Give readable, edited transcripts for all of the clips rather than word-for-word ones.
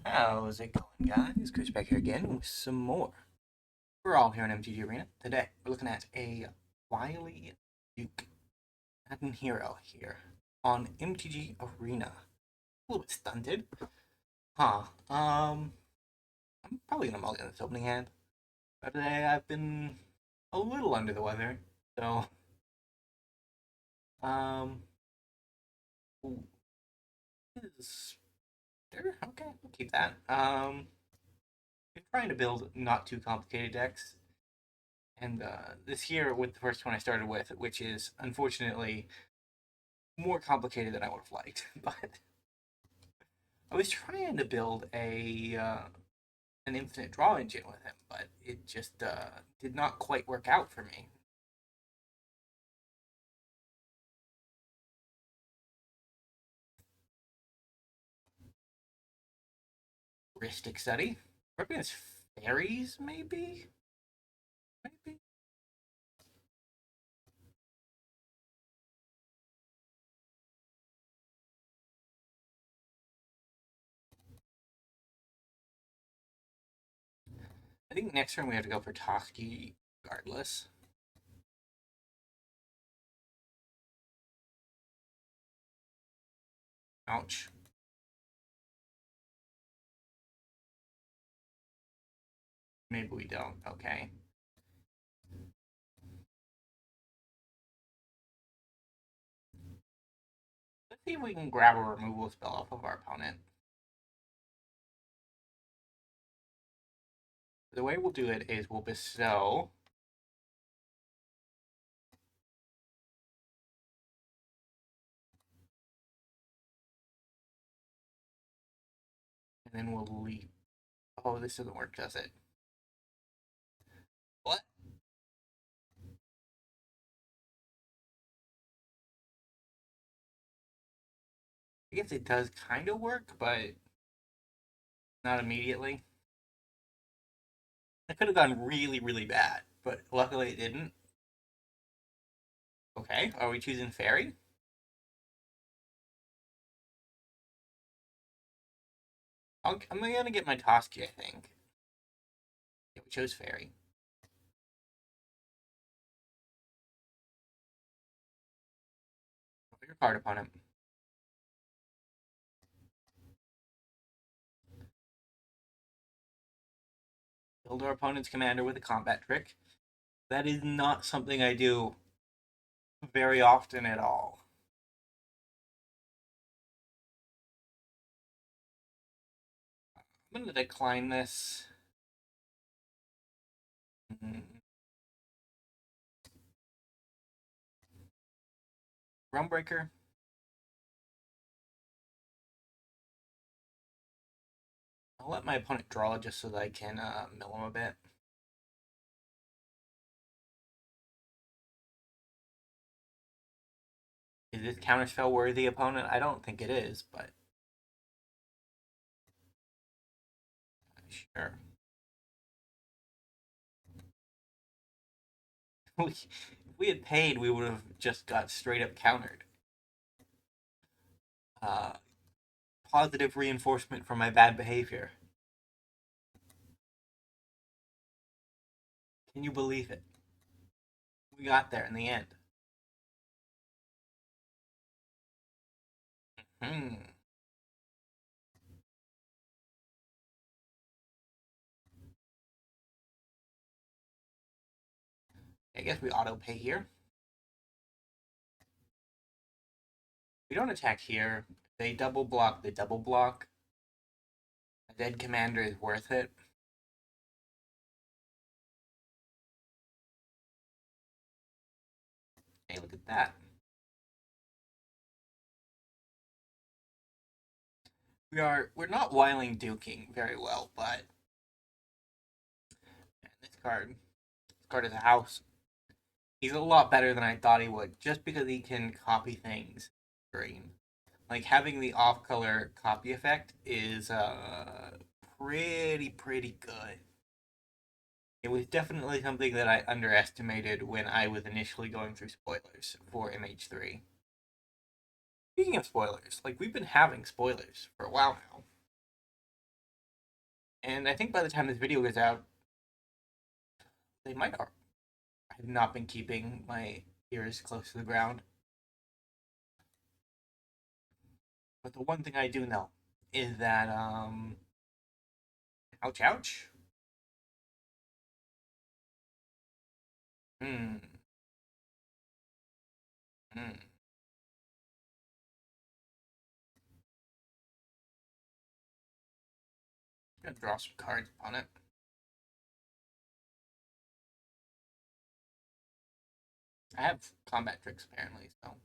How's it going, guys? Chris back here again with some more. We're all here in MTG Arena. Today, we're looking at a Wylie Duke Atiin hero here on MTG Arena. A little bit stunted. Huh. I'm probably gonna mulligan this opening hand. But today I've been a little under the weather. So, um, is there? Okay, we'll keep that. Been trying to build not too complicated decks. And this here with the first one I started with, which is unfortunately more complicated than I would have liked. But I was trying to build a an infinite draw engine with him, but it just did not quite work out for me. Ristic study, working as fairies, maybe, maybe. I think next turn we have to go for Toski, regardless. Ouch. Maybe we don't. Okay. Let's see if we can grab a removal spell off of our opponent. The way we'll do it is we'll bestow. And then we'll leap. Oh, this doesn't work, does it? What? I guess it does kind of work, but not immediately. It could have gone really, really bad, but luckily it didn't. Okay, are we choosing Fairy? I'm gonna get my Toski, I think. Yeah, we chose Fairy. Put your card upon him. Build our opponent's commander with a combat trick. That is not something I do very often at all. I'm gonna decline this. Realmbreaker. I'll let my opponent draw just so that I can mill him a bit. Is this counterspell worthy opponent? I don't think it is, but sure. If we had paid, we would have just got straight up countered. Uh, Positive reinforcement for my bad behavior. Can you believe it? We got there in the end. Hmm. I guess we auto pay here. We don't attack here. They double block. They double block. A dead commander is worth it. Hey, look at that. We're not whiling duking very well, but man, this card is a house. He's a lot better than I thought he would, just because he can copy things green. Like having the off-color copy effect is pretty good. It was definitely something that I underestimated when I was initially going through spoilers for MH3. Speaking of spoilers, like we've been having spoilers for a while now. And I think by the time this video goes out, they might have. I have not been keeping my ears close to the ground. But the one thing I do know is that, ouch, ouch. Hmm. Hmm. Gonna draw some cards upon it. I have combat tricks apparently, so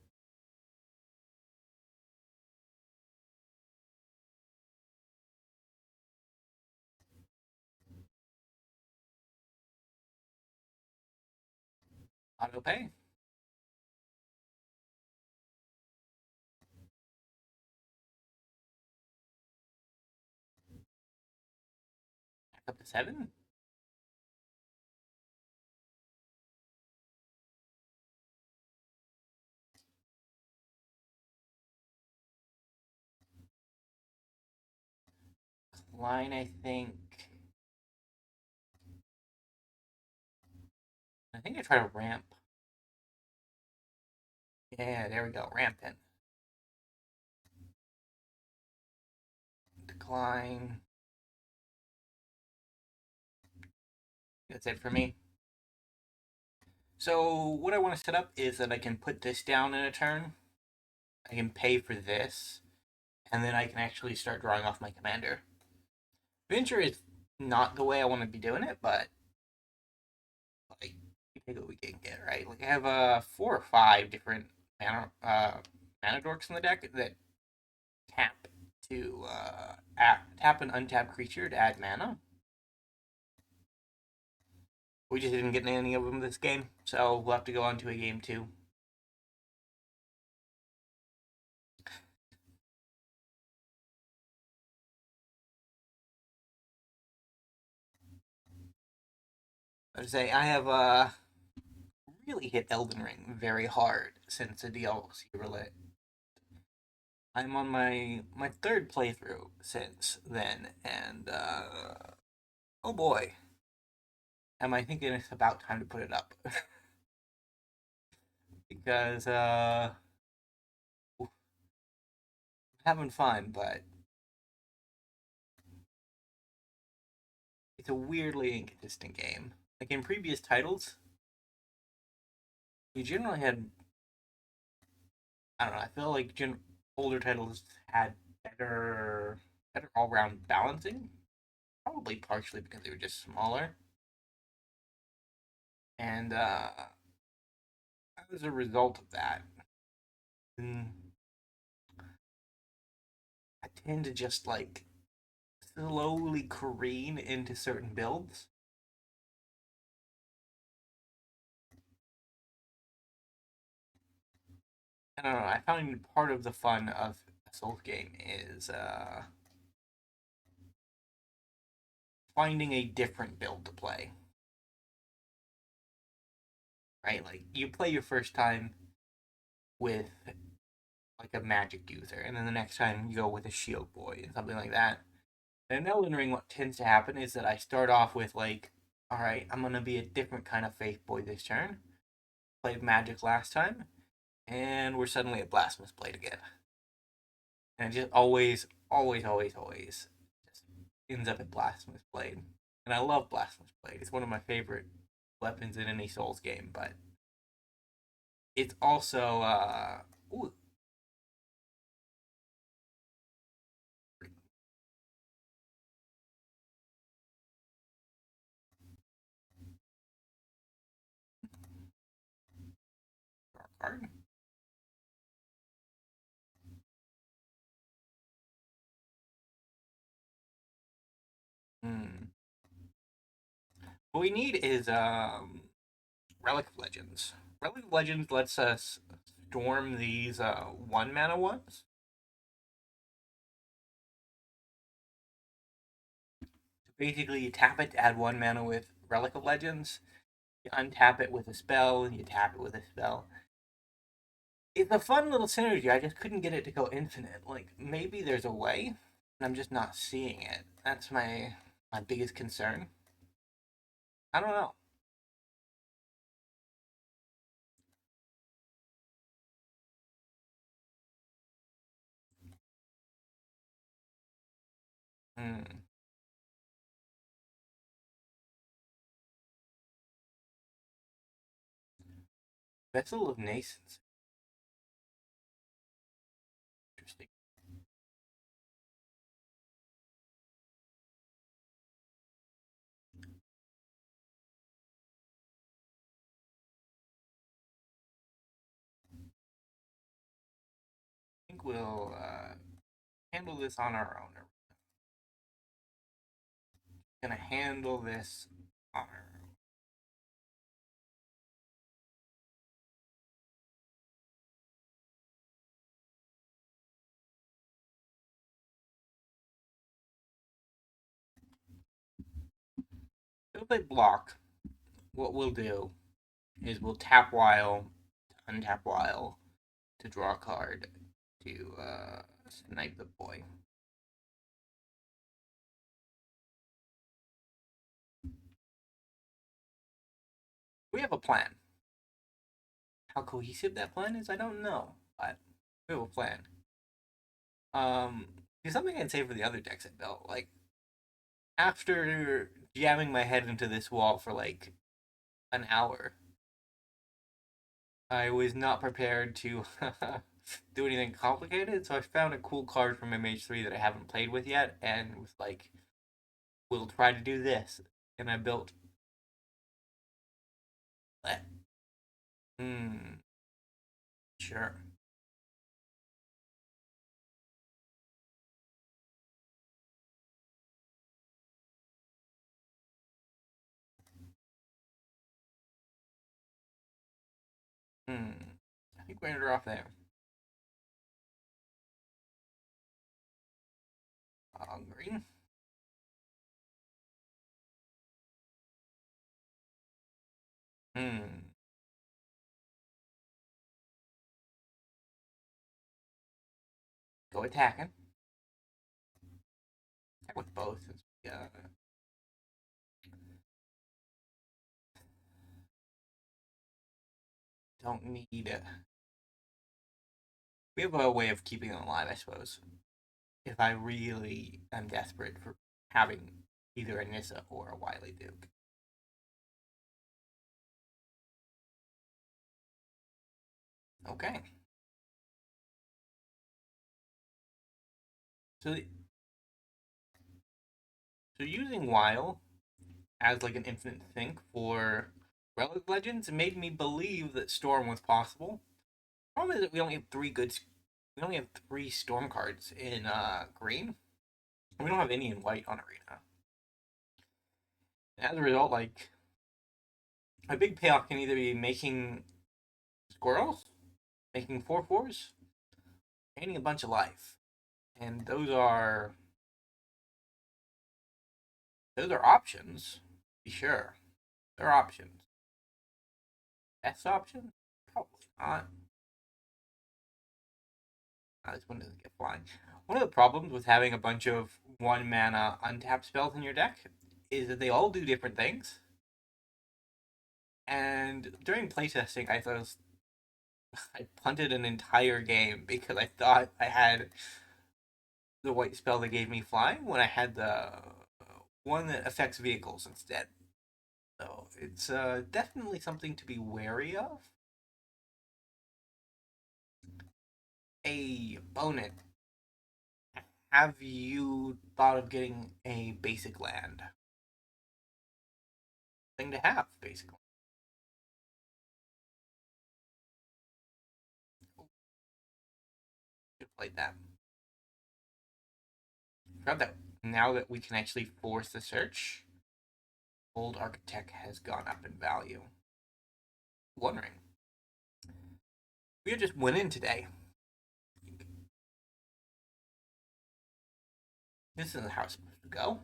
auto pay. Back up to 7. Line, I think. I think I try to ramp. Yeah, there we go. Rampant. Decline. That's it for me. So what I want to set up is that I can put this down in a turn. I can pay for this, and then I can actually start drawing off my commander. Venture is not the way I want to be doing it, but like we take what we can get, right? Like I have 4 or 5 different mana dorks in the deck that tap to tap an untapped creature to add mana. We just didn't get any of them this game, so we'll have to go on to a game 2. I would say I have really hit Elden Ring very hard since the DLC release. I'm on my third playthrough since then, and oh boy, am I thinking it's about time to put it up because having fun, but it's a weirdly inconsistent game. Like in previous titles, you generally had, I don't know. I feel like older titles had better all round balancing. Probably partially because they were just smaller, and as a result of that, mm, I tend to just like slowly careen into certain builds. I don't know. I found part of the fun of a Souls game is finding a different build to play. Right, like you play your first time with like a magic user, and then the next time you go with a shield boy and something like that. And in Elden Ring, what tends to happen is that I start off with like, all right, I'm gonna be a different kind of faith boy this turn. Played magic last time, and we're suddenly at blasphemous blade again. And it just always just ends up at blasphemous blade. And I love blasphemous blade. It's one of my favorite weapons in any Souls game, but it's also ooh, dark card. Hmm. What we need is Relic of Legends. Relic of Legends lets us storm these 1 mana ones. So basically, you tap it to add 1 mana with Relic of Legends. You untap it with a spell, and you tap it with a spell. It's a fun little synergy. I just couldn't get it to go infinite. Like maybe there's a way, and I'm just not seeing it. That's my my biggest concern. I don't know. Hmm. Vessel of Nascence. Interesting. I think we'll handle this on our own. Gonna handle this on our own. If they block, what we'll do is we'll tap while, untap while to draw a card to snipe the boy. We have a plan. How cohesive that plan is, I don't know, but we have a plan. There's something I can say for the other decks I built. Like after jamming my head into this wall for like an hour, I was not prepared to do anything complicated. So I found a cool card from MH3 that I haven't played with yet, and was like, "We'll try to do this." And I built. Hmm. Sure. Hmm. I think we're gonna draw off there. Green. Hmm. Go attacking. Attack with both. Don't need it. We have a way of keeping them alive, I suppose. If I really am desperate for having either a Nissa or a Wylie Duke. Okay. So so using Wile as like an infinite think for Relic of Legends made me believe that Storm was possible. Problem is that we only have three Storm cards in green. And we don't have any in white on Arena. And as a result, like a big payoff can either be making squirrels, making 4/4s, gaining a bunch of life. And those are options. Be sure. They're options. Best option? Probably not. This one doesn't get flying. One of the problems with having a bunch of one mana untapped spells in your deck is that they all do different things. And during playtesting, I punted an entire game because I thought I had the white spell that gave me flying when I had the one that affects vehicles instead. So it's definitely something to be wary of. A bonus. Have you thought of getting a basic land? Thing to have, basically. Should have played that. Forgot that now that we can actually force the search, Old Architect has gone up in value. Wondering. We are just winning today. This isn't how it's supposed to go.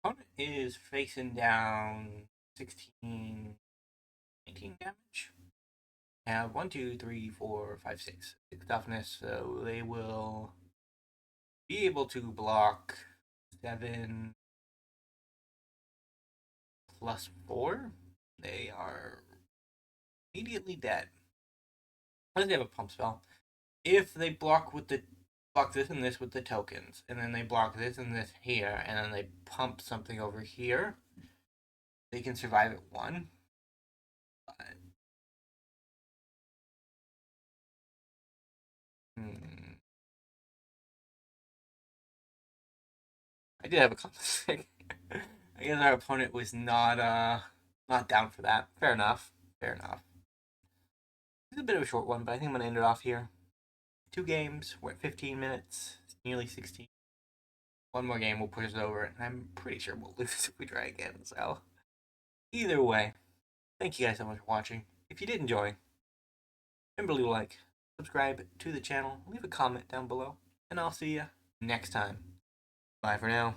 Opponent is facing down 16, 19 damage. have 1, 2, 3, 4, 5, 6. 6 toughness, so they will be able to block 7 plus 4. They are immediately dead. Unless they have a pump spell. If they block this and this with the tokens, and then they block this and this here, and then they pump something over here, they can survive at 1. But, I did have a conflict. I guess our opponent was not down for that. Fair enough. Fair enough. It's a bit of a short one, but I think I'm gonna end it off here. 2 games. We're at 15 minutes. It's nearly 16. One more game will push us over, and I'm pretty sure we'll lose if we try again. So either way, thank you guys so much for watching. If you did enjoy, remember to leave a like, subscribe to the channel, leave a comment down below, and I'll see you next time. Bye for now.